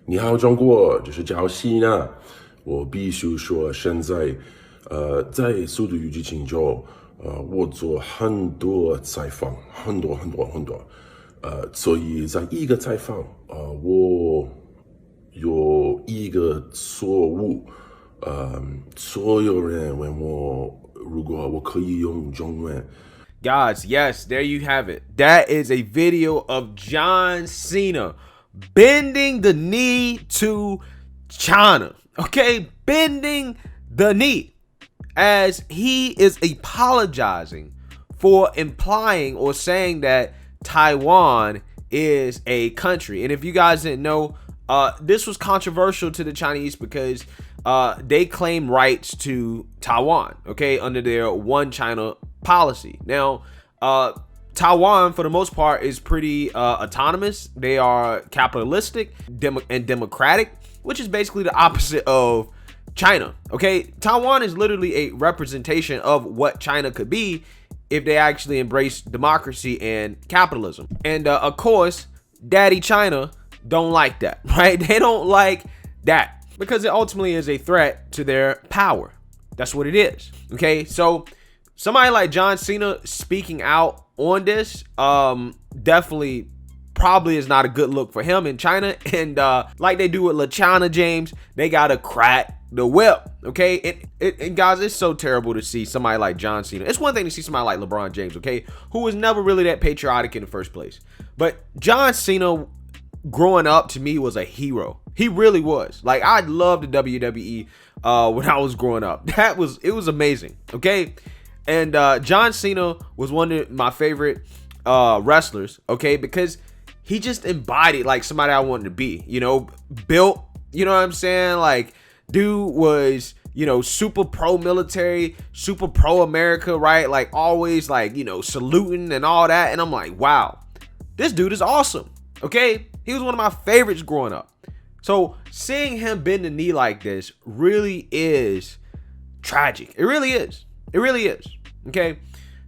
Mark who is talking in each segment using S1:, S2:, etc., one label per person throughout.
S1: 你好，中国，这是John Cena。我必须说，现在，在《速度与激情》中，我做很多采访，很多，所以在一个采访，我有一个错误，所有人问我，如果我可以用中文。
S2: Guys, yes, there you have it. That is a video of John Cena bending the knee to China. Okay, bending the knee as he is apologizing for implying or saying that Taiwan is a country. And if you guys didn't know, this was controversial to the Chinese because they claim rights to Taiwan, okay, under their one China policy. Now, Taiwan, for the most part, is pretty autonomous. They are capitalistic and democratic, which is basically the opposite of China. Okay, Taiwan is literally a representation of what China could be if they actually embrace democracy and capitalism. And of course, Daddy China don't like that, right? They don't like that because it ultimately is a threat to their power. That's what it is. Okay, so somebody like John Cena speaking out on this definitely probably is not a good look for him in China. And like they do with LaChana James, they gotta crack the whip. Okay, and guys, it's so terrible to see somebody like John Cena. It's one thing to see somebody like LeBron James, okay, who was never really that patriotic in the first place. But John Cena, growing up, to me, was a hero. He really was. Like, I loved the WWE when I was growing up. It was amazing. Okay. And John Cena was one of my favorite wrestlers, okay, because he just embodied like somebody I wanted to be, you know, built, you know what I'm saying? Like, dude was, you know, super pro military, super pro America, right? Like, always like, you know, saluting and all that. And I'm like, wow, this dude is awesome, okay? He was one of my favorites growing up. So seeing him bend the knee like this really is tragic. It really is. It really is. Okay,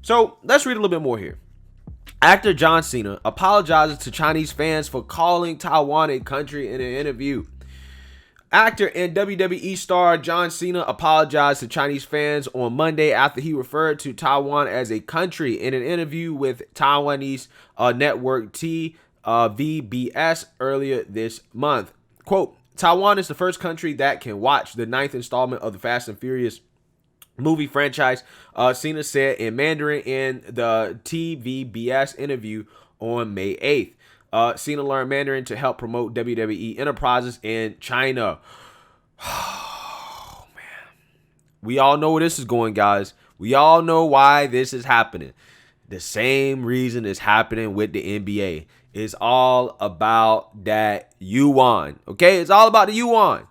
S2: so let's read a little bit more here. Actor John Cena apologizes to Chinese fans for calling Taiwan a country in an interview. Actor and WWE star John Cena apologized to Chinese fans on Monday after he referred to Taiwan as a country in an interview with Taiwanese network TVBS earlier this month. Quote, Taiwan is the first country that can watch the ninth installment of the Fast and Furious movie franchise, Cena said in Mandarin in the TVBS interview on May 8th. Cena learned Mandarin to help promote WWE enterprises in China. Oh, man. We all know where this is going, guys. We all know why this is happening. The same reason it's happening with the NBA. It's all about that yuan. Okay? It's all about the yuan.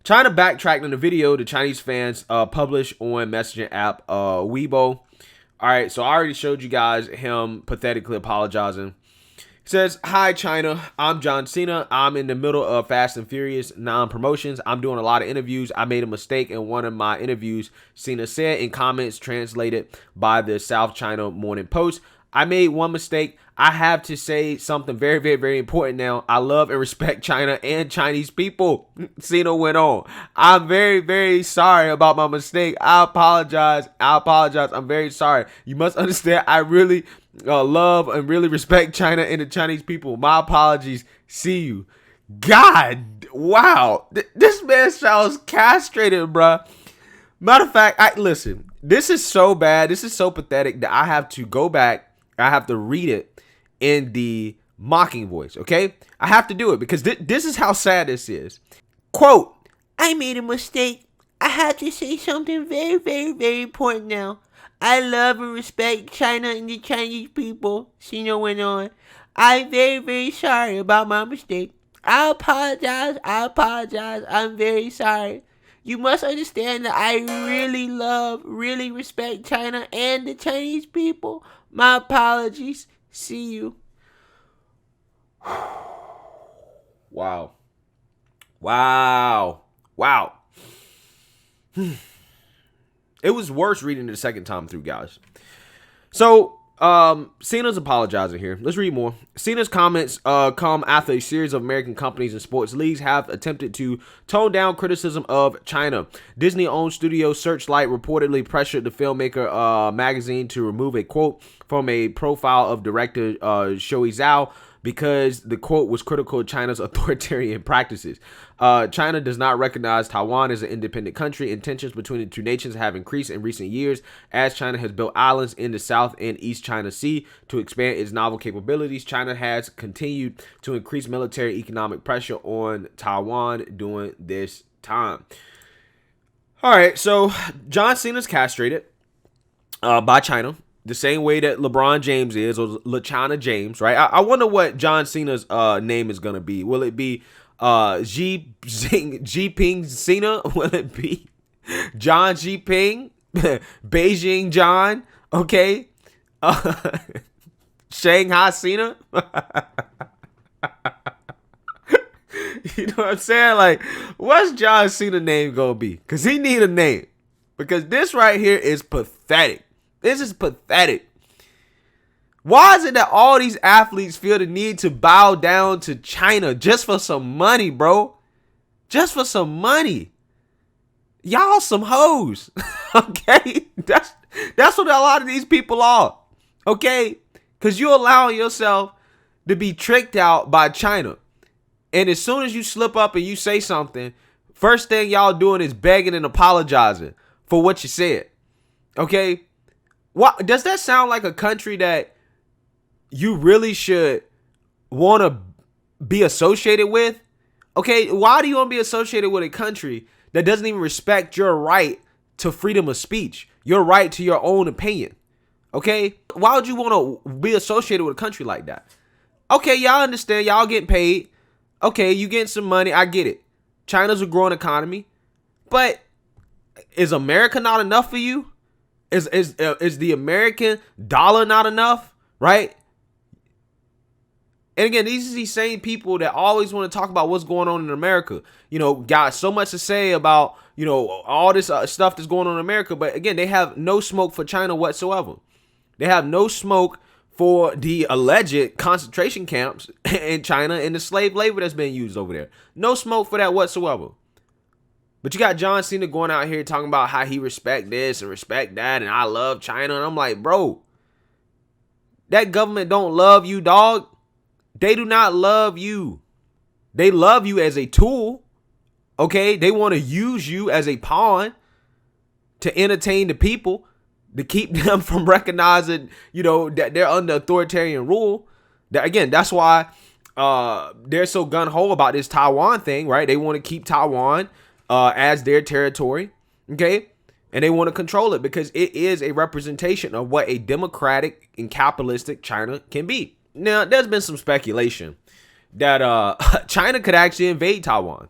S2: China backtracked on the video the Chinese fans published on messaging app Weibo. All right, so I already showed you guys him pathetically apologizing. He says, "Hi China, I'm John Cena. I'm in the middle of Fast and Furious non-promotions. I'm doing a lot of interviews. I made a mistake in one of my interviews," Cena said in comments translated by the South China Morning Post. "I made one mistake. I have to say something very, very, very important now. I love and respect China and Chinese people," Cena went on. "I'm very, very sorry about my mistake. I apologize. I'm very sorry. You must understand, I really love and really respect China and the Chinese people. My apologies. See you." God, wow. This man sounds castrated, bruh. Matter of fact, listen, this is so bad. This is so pathetic that I have to go back. I have to read it in the mocking voice, okay? I have to do it because this is how sad this is. Quote, "I made a mistake. I have to say something very, very, very important now. I love and respect China and the Chinese people," Cena went on. "I'm very, very sorry about my mistake. I apologize. I'm very sorry. You must understand that I really love, really respect China and the Chinese people. My apologies. See you." Wow. It was worse reading it the second time through, guys. So, Cena's apologizing here. Let's read more. Cena's comments come after a series of American companies and sports leagues have attempted to tone down criticism of China. Disney-owned studio Searchlight reportedly pressured the filmmaker magazine to remove a quote from a profile of director Shoei Zhao because the quote was critical of China's authoritarian practices. China does not recognize Taiwan as an independent country, and tensions between the two nations have increased in recent years as China has built islands in the South and East China Sea to expand its naval capabilities. China has continued to increase military economic pressure on Taiwan during this time. All right, so John Cena's castrated by China, the same way that LeBron James is, or LeChina James, right? I wonder what John Cena's name is going to be. Will it be Ping Cena? Will it be John Ping? Beijing John? Okay. Shanghai Cena? You know what I'm saying? Like, what's John Cena's name going to be? Because he need a name. Because this right here is pathetic. This is pathetic. Why is it that all these athletes feel the need to bow down to China just for some money, bro? Just for some money. Y'all some hoes. Okay? That's what a lot of these people are. Okay? Because you're allowing yourself to be tricked out by China. And as soon as you slip up and you say something, first thing y'all doing is begging and apologizing for what you said. Okay? What does that sound like a country that you really should want to be associated with? Okay, why do you want to be associated with a country that doesn't even respect your right to freedom of speech, your right to your own opinion? Okay, why would you want to be associated with a country like that? Okay, y'all understand, y'all getting paid. Okay, you getting some money, I get it. China's a growing economy, but is America not enough for you? Is the American dollar not enough, right? And again, these are these same people that always want to talk about what's going on in America. You know, got so much to say about, you know, all this stuff that's going on in America. But again, they have no smoke for China whatsoever. They have no smoke for the alleged concentration camps in China and the slave labor that's being used over there. No smoke for that whatsoever. But you got John Cena going out here talking about how he respect this and respect that, and I love China. And I'm like, bro, that government don't love you, dog. They do not love you. They love you as a tool. Okay? They want to use you as a pawn to entertain the people, to keep them from recognizing, you know, that they're under authoritarian rule. That, again, that's why they're so gung-ho about this Taiwan thing, right? They want to keep Taiwan as their territory, okay? And they want to control it because it is a representation of what a democratic and capitalistic China can be. Now, there's been some speculation that China could actually invade Taiwan.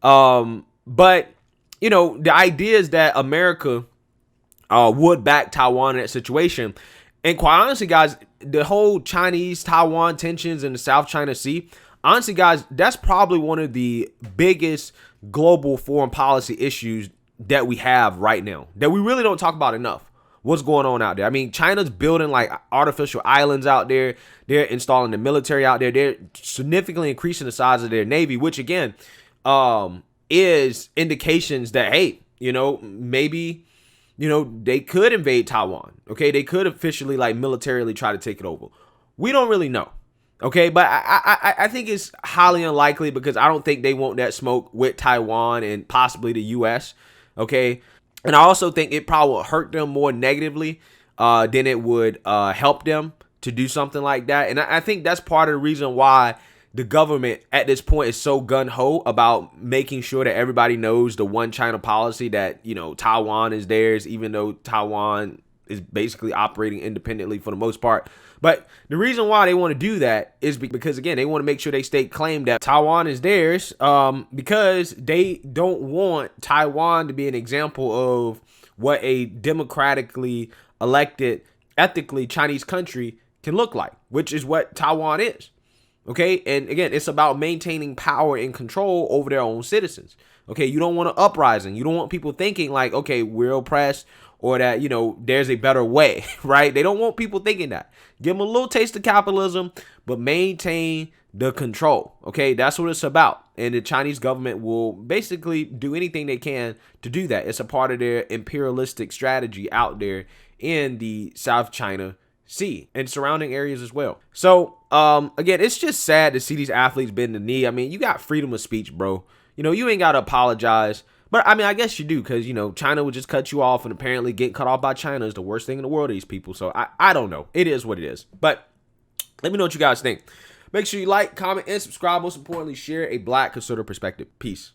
S2: But, you know, the idea is that America would back Taiwan in that situation. And quite honestly, guys, the whole Chinese-Taiwan tensions in the South China Sea, honestly, guys, that's probably one of the biggest global foreign policy issues that we have right now, that we really don't talk about enough. What's going on out there? I mean, China's building like artificial islands out there. They're installing the military out there. They're significantly increasing the size of their navy, which again is indications that, hey, you know, maybe, you know, they could invade Taiwan. Okay, they could officially like militarily try to take it over. We don't really know. Okay, but I think it's highly unlikely because I don't think they want that smoke with Taiwan and possibly the U.S. Okay, and I also think it probably will hurt them more negatively than it would help them to do something like that. And I think that's part of the reason why the government at this point is so gung-ho about making sure that everybody knows the one China policy, that, you know, Taiwan is theirs, even though Taiwan is basically operating independently for the most part. But the reason why they want to do that is because, again, they want to make sure they state claim that Taiwan is theirs because they don't want Taiwan to be an example of what a democratically elected, ethically Chinese country can look like, which is what Taiwan is. Okay, and again, it's about maintaining power and control over their own citizens. Okay, you don't want an uprising. You don't want people thinking like, okay, we're oppressed, or that, you know, there's a better way, right? They don't want people thinking that. Give them a little taste of capitalism, but maintain the control. Okay, that's what it's about. And the Chinese government will basically do anything they can to do that. It's a part of their imperialistic strategy out there in the South China Sea and surrounding areas as well. So, again, it's just sad to see these athletes bend the knee. I mean, you got freedom of speech, bro. You know, you ain't got to apologize. But, I mean, I guess you do, because, you know, China would just cut you off, and apparently getting cut off by China is the worst thing in the world to these people. So, I don't know. It is what it is. But let me know what you guys think. Make sure you like, comment, and subscribe. Most importantly, share a Black conservative perspective. Peace.